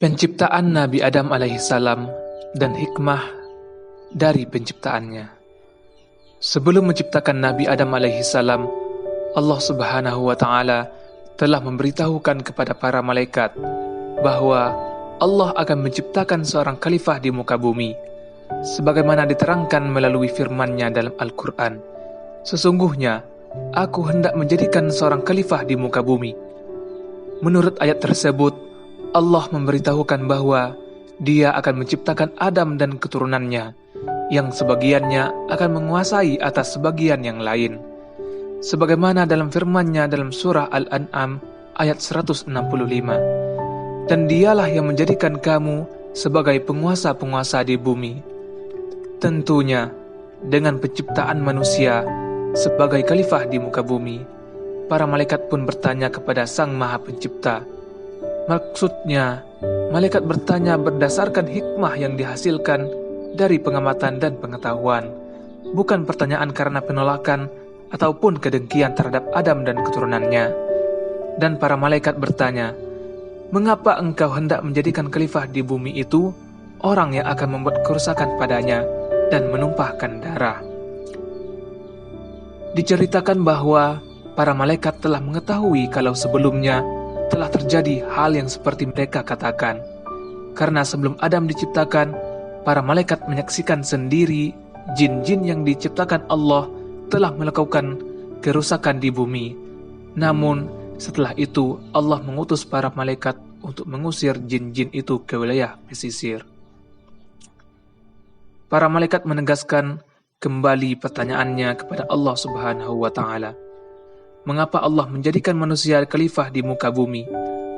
Penciptaan Nabi Adam alaihissalam dan hikmah dari penciptaannya. Sebelum menciptakan Nabi Adam alaihissalam, Allah Subhanahu wa Ta'ala telah memberitahukan kepada para malaikat bahwa Allah akan menciptakan seorang khalifah di muka bumi, sebagaimana diterangkan melalui firman-Nya dalam Al-Quran. Sesungguhnya, aku hendak menjadikan seorang khalifah di muka bumi. Menurut ayat tersebut, Allah memberitahukan bahwa Dia akan menciptakan Adam dan keturunannya, yang sebagiannya akan menguasai atas sebagian yang lain. Sebagaimana dalam firman-Nya dalam surah Al-An'am ayat 165. Dan Dialah yang menjadikan kamu sebagai penguasa-penguasa di bumi. Tentunya, dengan penciptaan manusia sebagai khalifah di muka bumi, para malaikat pun bertanya kepada Sang Maha Pencipta. Maksudnya, malaikat bertanya berdasarkan hikmah yang dihasilkan dari pengamatan dan pengetahuan, bukan pertanyaan karena penolakan ataupun kedengkian terhadap Adam dan keturunannya. Dan para malaikat bertanya, mengapa engkau hendak menjadikan khalifah di bumi itu orang yang akan membuat kerusakan padanya dan menumpahkan darah? Diceritakan bahwa para malaikat telah mengetahui kalau sebelumnya telah terjadi hal yang seperti mereka katakan. Karena sebelum Adam diciptakan, para malaikat menyaksikan sendiri jin-jin yang diciptakan Allah telah melakukan kerusakan di bumi. Namun, setelah itu Allah mengutus para malaikat untuk mengusir jin-jin itu ke wilayah pesisir. Para malaikat menegaskan kembali pertanyaannya kepada Allah Subhanahu wa Ta'ala. Mengapa Allah menjadikan manusia khalifah di muka bumi?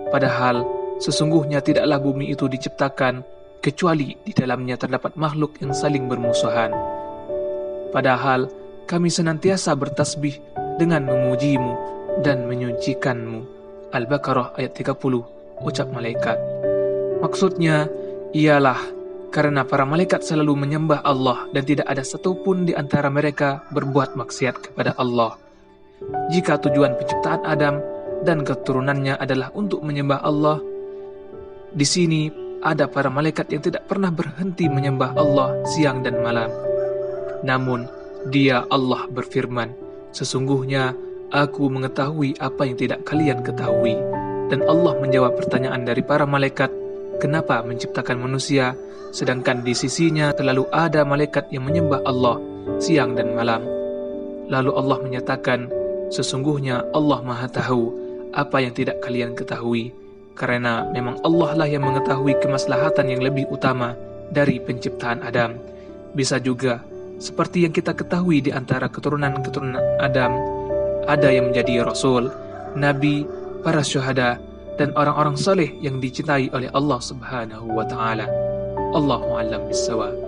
Padahal sesungguhnya tidaklah bumi itu diciptakan kecuali di dalamnya terdapat makhluk yang saling bermusuhan. Padahal kami senantiasa bertasbih dengan memujimu dan menyucikanmu. Al-Baqarah ayat 30, ucap malaikat. Maksudnya ialah karena para malaikat selalu menyembah Allah dan tidak ada satupun di antara mereka berbuat maksiat kepada Allah. Jika tujuan penciptaan Adam dan keturunannya adalah untuk menyembah Allah, di sini ada para malaikat yang tidak pernah berhenti menyembah Allah siang dan malam. Namun, Dia Allah berfirman, sesungguhnya aku mengetahui apa yang tidak kalian ketahui. Dan Allah menjawab pertanyaan dari para malaikat, kenapa menciptakan manusia, sedangkan di sisinya terlalu ada malaikat yang menyembah Allah siang dan malam. Lalu Allah menyatakan, sesungguhnya Allah Maha Tahu apa yang tidak kalian ketahui, karena memang Allah lah yang mengetahui kemaslahatan yang lebih utama dari penciptaan Adam. Bisa juga, seperti yang kita ketahui di antara keturunan-keturunan Adam, ada yang menjadi Rasul, Nabi, para syuhada, dan orang-orang saleh yang dicintai oleh Allah Subhanahu wa Ta'ala. Allahu a'lam bissawab.